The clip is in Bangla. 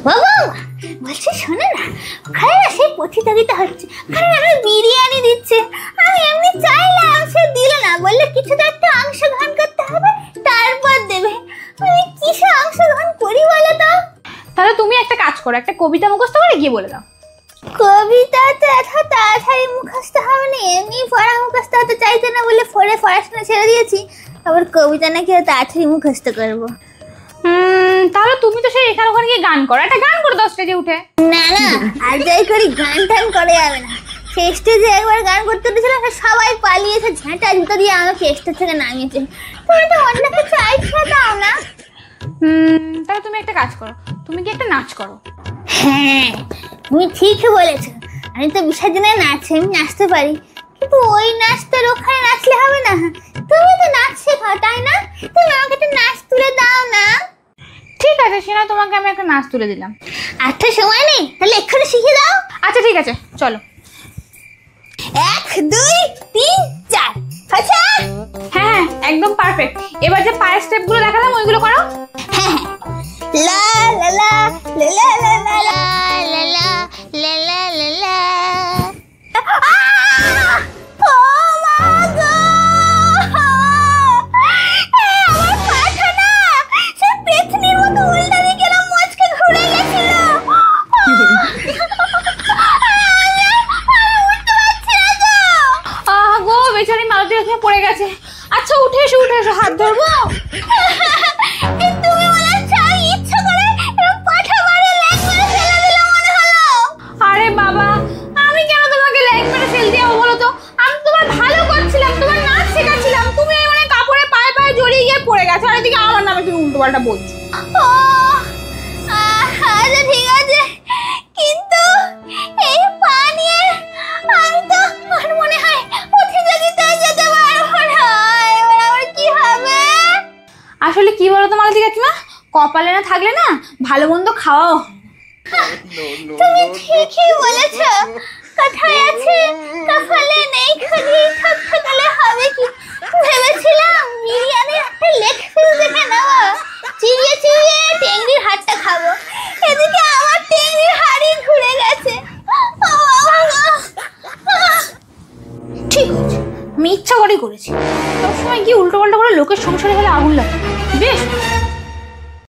বাবা বলছি শোনো না, ওখানে না সেই প্রতিযোগিতা হচ্ছে, ওখানে আমি বিরিয়ানি দিচ্ছে। আমি এমনি চাইলাম, সে দিল না, বললে কিছুতে একটা অংশগ্রহণ করতে হবে তারপর দেবে। আমি কিসে অংশগ্রহণ করি বলো তো? তাহলে তুমি একটা কাজ করো, একটা কবিতা মুখস্থ করে গিয়ে বলে দাও। কবিতা তো এত তাড়াতাড়ি মুখস্থ হবে না, এমনি পড়া মুখস্থ হতে চাইছে না বলে পড়াশোনা ছেড়ে দিয়েছি, আবার কবিতা নাকি তাড়াতাড়ি মুখস্থ করবো। তাহলে তুমি তো সেই এখানে ওখানে গিয়ে গান করো, একটা গান করো 10 স্টেজে উঠে। না না, আর যাই করি গান টান করে যাবে না। সেই স্টেজে একবার গান করতে দিয়েছিলাম, সবাই পালিয়েছে, ঝাঁটা জুতো দিয়ে আমাকে স্টেজ থেকে নামিয়েছে। তুমি তো অন্য কিছু আইডিয়া দাও না। তাহলে তুমি একটা কাজ করো, তুমি কি একটা নাচ করো। হ্যাঁ তুমি ঠিকই বলেছো, আমি তো বিসর্জনে নাচি, আমি নাচতে পারি, কিন্তু ওই নাচটার ওখানে নাচলে হবে না। তুমি তো নাচ শেখাও তাই না? তুমি আমাকে একটা নাচ তুলে দাও না। ঠিক আছে সেনা, তোমাকে আমি একটা নাচ তুলে দিলাম। আচ্ছা সময় নেই, তাহলে এক্ষুনি শিখিয়ে দাও। আচ্ছা ঠিক আছে চলো। 1 2 3 4 আচ্ছা হ্যাঁ একদম পারফেক্ট। এবার যে পায়ের স্টেপগুলো দেখালাম ওইগুলো করো। হ্যাঁ লা লা লা লা লা লা লা লা লা লা লা লা লা। ও মা গো, আমার পাটা না সে পেছনের মতো উল্টা দিকে গেলাম, মচকে ঘুরে গেছিল। গো বেচারি মালতী এখানে পড়ে গেছে। আচ্ছা উঠে এসো উঠে এসো, হাত ধরবো। তুমি বলেছো ইচ্ছা করে এরকম পাঠা মারে লেগ মেরে ফেলে দিল মনে হলো। আরে বাবা, আমি কেন তোমাকে লেগ মেরে ফেল দিও বলো তো? আমি তোমার ভালো করছিলাম, তোমার নাচ শেখাচ্ছিলাম, তুমি এই মানে কাপড়ে পায়ে পায়ে জড়িয়ে গিয়ে পড়ে গেছো, আর এদিকে আমার নামে তুমি উল্টো পাল্টা বলছো। ও আচ্ছা ঠিক আছে, কিন্তু এই পা নিয়ে আমি তো আর মনে হয় প্রতিযোগিতায় যেতে পারবো না। এবার আমার কি হবে? আসলে কি বলো তো মালতী কাকিমা, কপালে না থাকলে না ভালো মন্দ খাওয়াও। তুমি ঠিকই বলেছো, কথায় আছে কপালে নেই খুঁজি ঠকঠকালে হবে কি। ভেবেছিলাম বিরিয়ানির একটা লেগ পিস দেখে নেবো, চিবিয়ে চিবিয়ে টেংরির হাড়টা খাবো, এদিকে আমার টেংরির হাড়ই ঘুরে গেছে। ঠিক আছে, আমি ইচ্ছা করেই করেছি। সবসময় গিয়ে উল্টো পাল্টা করে লোকের সংসারে হলে আগুন লাগে। বেশ